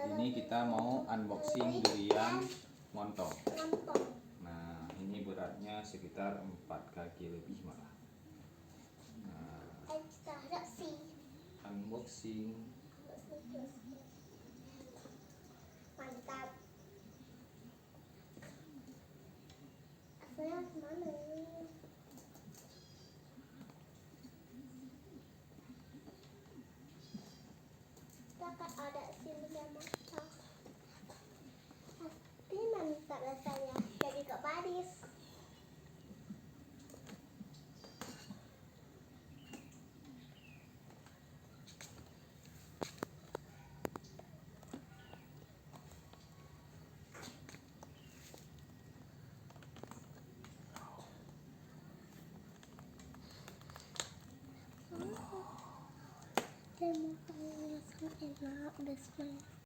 Ini kita mau unboxing durian montong. Nah, ini beratnya sekitar 4 kg lebih malah. Nah, unboxing. Mantap. Asalnya mana? Kakak ada sini sama masak. Pasti mantap rasanya. Jadi Kak Paris. Terima kasih, enak, udah selesai.